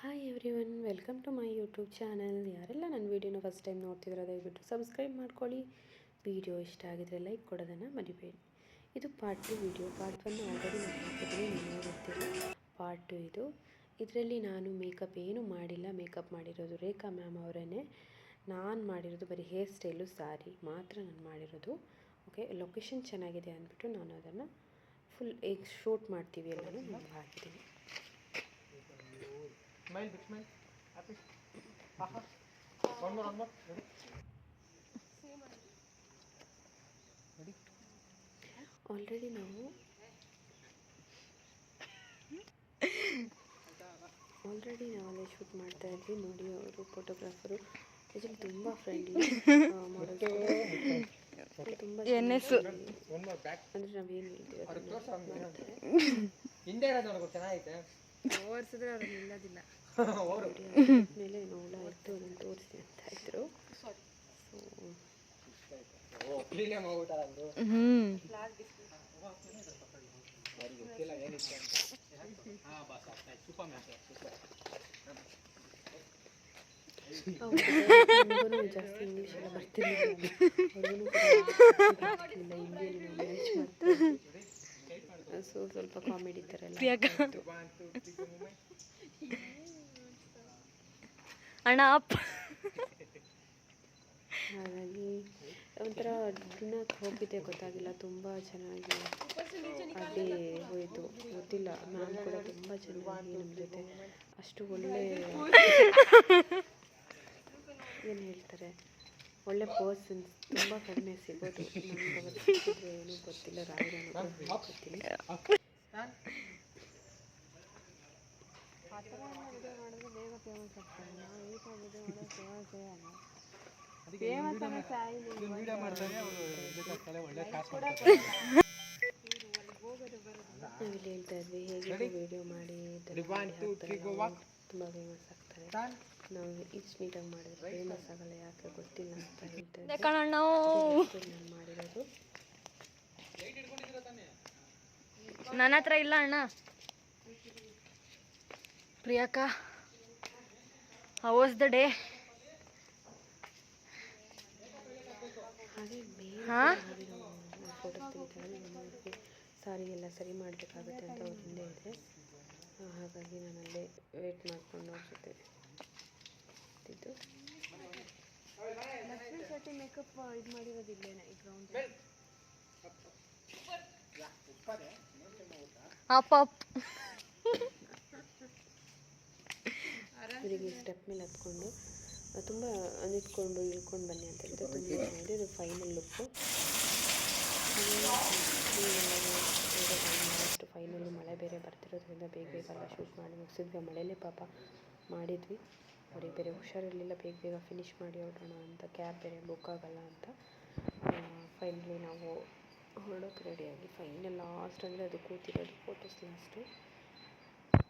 Hi everyone, welcome to my YouTube channel. ಯಾರೆಲ್ಲ ನನ್ನ ವೀಡಿಯೋನ ಫಸ್ಟ್ ಟೈಮ್ ನೋಡ್ತಿದ್ರೆ ದಯವಿಟ್ಟು ಸಬ್ಸ್ಕ್ರೈಬ್ ಮಾಡ್ಕೊಳ್ಳಿ. ವಿಡಿಯೋ ಇಷ್ಟ ಆಗಿದರೆ ಲೈಕ್ ಕೊಡೋದನ್ನು ಮರಿಬೇಡಿ. ಇದು ಪಾರ್ಟ್ 2 ವಿಡಿಯೋ. ಪಾರ್ಟ್ 1 ಆಲ್ರೆಡಿ ನಾನು ಹಾಕಿದ್ದೀನಿ, ನೀವು ನೋಡಿರ್ತೀರ. ಪಾರ್ಟ್ 2 ಇದು. ಇದರಲ್ಲಿ ನಾನು ಮೇಕಪ್ ಏನೂ ಮಾಡಿಲ್ಲ. ಮೇಕಪ್ ಮಾಡಿರೋದು ರೇಖಾ ಮ್ಯಾಮ್ ಅವರೇ. ನಾನು ಮಾಡಿರೋದು ಬರೀ ಹೇರ್ ಸ್ಟೈಲು, ಸಾರಿ ಮಾತ್ರ ನಾನು ಮಾಡಿರೋದು. ಓಕೆ, ಲೊಕೇಶನ್ ಚೆನ್ನಾಗಿದೆ ಅಂದ್ಬಿಟ್ಟು ನಾನು ಅದನ್ನು ಫುಲ್ ಶೂಟ್ ಮಾಡ್ತೀವಿ ಎಲ್ಲನೂ ನಾನು ಹಾಕಿದ್ದೀನಿ. Smile, big smile. Happy. Haha. One more. Ready? Ready? Already ನಾವು ಅಲ್ಲೇ ಶೂಟ್ ಮಾಡ್ತಾ ಇದ್ವಿ. ನೋಡಿ, ಅವರು ಫೋಟೋಗ್ರಾಫರು ಆ್ಯಕ್ಚುಲಿ ತುಂಬ ಫ್ರೆಂಡ್ಲಿ, ತುಂಬ ಅಂದರೆ ನಾವೇನು ಹೇಳ್ತೀವಿ ಹಿಂದೆ ಇರೋದು ಚೆನ್ನಾಗೈತೆ. ಓಡಿಸಿದ್ರೆ ಅವ್ರಿಗೆ ನಿಲ್ಲೋದಿಲ್ಲ. ಮೇಲೆ ನೋಡ ಇತ್ತು ಅದನ್ನು ತೋರಿಸಿ ಅಂತ ಇದ್ರು. ಜಾಸ್ತಿ ಇಂಗ್ಲೀಷ್ ಎಲ್ಲ ಬರ್ತಿರ್ಲಿಲ್ಲ, ಹಿಂದಿಯಲ್ಲಿ ನಾವು ಮ್ಯಾಚ್ ಮಾಡ್ತೀವಿ. ಸೊ ಸ್ವಲ್ಪ ಕಾಮಿಡಿ ಥರ ಎಲ್ಲ ಅಣ್ಣ ಅಪ್ಪ. ಹಾಗಾಗಿ ಒಂಥರ ದಿನಕ್ಕೆ ಹೋಗಿದ್ದೆ ಗೊತ್ತಾಗಿಲ್ಲ, ತುಂಬ ಚೆನ್ನಾಗಿ ಅಡ್ಡಿ ಹೋಯಿತು, ಗೊತ್ತಿಲ್ಲ. ಮ್ಯಾಮ್ ಕೂಡ ತುಂಬ ಚೆನ್ನಾಗಿ ನಮ್ಮ ಜೊತೆ ಅಷ್ಟು ಒಳ್ಳೆ ಏನು ಹೇಳ್ತಾರೆ, ಒಳ್ಳೆ ಪರ್ಸನ್ಸ್ ತುಂಬ ಕಡಿಮೆ ಸಿಗೋದು. ನಮ್ಗೆ ಅವತ್ತು ಸಿಕ್ಕಿದ್ರೆ ಏನೂ ಗೊತ್ತಿಲ್ಲ, ರಾಯರನ್ನು ಗೊತ್ತಿಲ್ಲ. ನಾವಿಲ್ಲಿ ಹೇಳ್ತಾ ಇದ್ವಿ ಹೇಗೆ ವಿಡಿಯೋ ಮಾಡಿ ತುಂಬ ಫೇಮಸ್ ಆಗ್ತಾರೆ. ನಾವು ಇಷ್ಟು ನೀಟಾಗಿ ಮಾಡಿದ್ರೆ ಫೇಮಸ್ ಆಗಲ್ಲ, ಯಾಕೆ ಗೊತ್ತಿಲ್ಲ ಅಂತ ಹೇಳ್ತಾ ಇದ್ದೆ. ನಾನು ಮಾಡಿರೋದು ನನ್ನ ಹತ್ರ ಇಲ್ಲ ಅಣ್ಣ. ಪ್ರಿಯಕ್ಕಾ, ಹೌ ವಾಸ್ ದ ಡೇ? ಹಾಗೆ ಫೋಟೋಸ್ ತೆಗಿತಾರೆ. ನಮಗೆ ಸಾರಿಗೆಲ್ಲ ಸರಿ ಮಾಡಬೇಕಾಗುತ್ತೆ ಅಂತ ಅವ್ರ ಹಿಂದೆ ಇದೆ. ಹಾಗಾಗಿ ನಾನಲ್ಲೇ ವೇಟ್ ಮಾಡಿಕೊಂಡು ಅವ್ರ ಜೊತೆ ಇದ್ದು. ಲಕ್ಷ್ಮೀ ಶೆಟ್ಟಿ ಮೇಕಪ್ ಇದು ಮಾಡಿರೋದಿಲ್ಲೇನೆ ಈ ಗ್ರೌಂಡ್. ಇವರಿಗೆ ಸ್ಟೆಪ್ ಮೇಲೆ ಹತ್ಕೊಂಡು ತುಂಬ ನಿಂತ್ಕೊಂಡು ಇಳ್ಕೊಂಡು ಬನ್ನಿ ಅಂತ ಹೇಳಿದ್ರೆ ತುಂಬ ಚೆನ್ನಾಗಿದೆ. ಇದು ಫೈನಲ್ ಲುಕ್ಕು. ಅಷ್ಟು ಫೈನಲ್ಲು ಮಳೆ ಬೇರೆ ಬರ್ತಿರೋದ್ರಿಂದ ಬೇಗ ಎಲ್ಲ ಶೂಟ್ ಮಾಡಿ ಮುಗಿಸಿದ್ವಿ. ಮಳೆಯಲ್ಲೇ ಪಾಪ ಮಾಡಿದ್ವಿ. ಅವ್ರಿಗೆ ಬೇರೆ ಹುಷಾರಿರಲಿಲ್ಲ, ಬೇಗ ಫಿನಿಷ್ ಮಾಡಿ ಹೊರಡೋಣ ಅಂತ. ಕ್ಯಾಬ್ ಬೇರೆ ಬುಕ್ ಆಗೋಲ್ಲ ಅಂತ. ಫೈನಲಿ ನಾವು ಹೊರಡೋಕೆ ರೆಡಿಯಾಗಿ ಫೈನಲ್ ಲಾಸ್ಟ್ ಅಂದರೆ ಅದು ಕೂತಿರೋದು ಫೋಟೋಸ್ ಲಾಸ್ಟು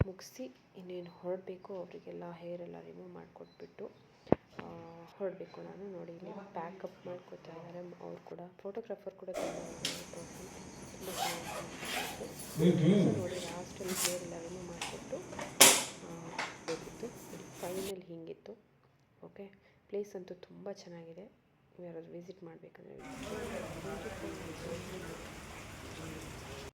ಮುಗಿಸಿ ಇನ್ನೇನು ಹೊರಡಬೇಕು. ಅವರಿಗೆಲ್ಲ ಹೇರೆಲ್ಲ ರಿಮೂವ್ ಮಾಡಿಕೊಟ್ಬಿಟ್ಟು ಹೊರಡಬೇಕು. ನಾನು ನೋಡಿ ಇಲ್ಲಿ ಪ್ಯಾಕಪ್ ಮಾಡ್ಕೊತಾ ಇದ್ದಾರೆ ಅವ್ರು ಕೂಡ. ಫೋಟೋಗ್ರಾಫರ್ ಕೂಡ ತುಂಬ ನೋಡಿ ಲಾಸ್ಟಲ್ಲಿ ಹೇರೆಲ್ಲ ರಿಮೂವ್ ಮಾಡಿಕೊಟ್ಟು ಬೇಕಿತ್ತು. ಫೈನಲ್ ಹೀಗಿತ್ತು. ಓಕೆ, ಪ್ಲೇಸ್ ಅಂತೂ ತುಂಬ ಚೆನ್ನಾಗಿದೆ. ಯಾರಾದರೂ ವಿಸಿಟ್ ಮಾಡಬೇಕಂದ್ರೆ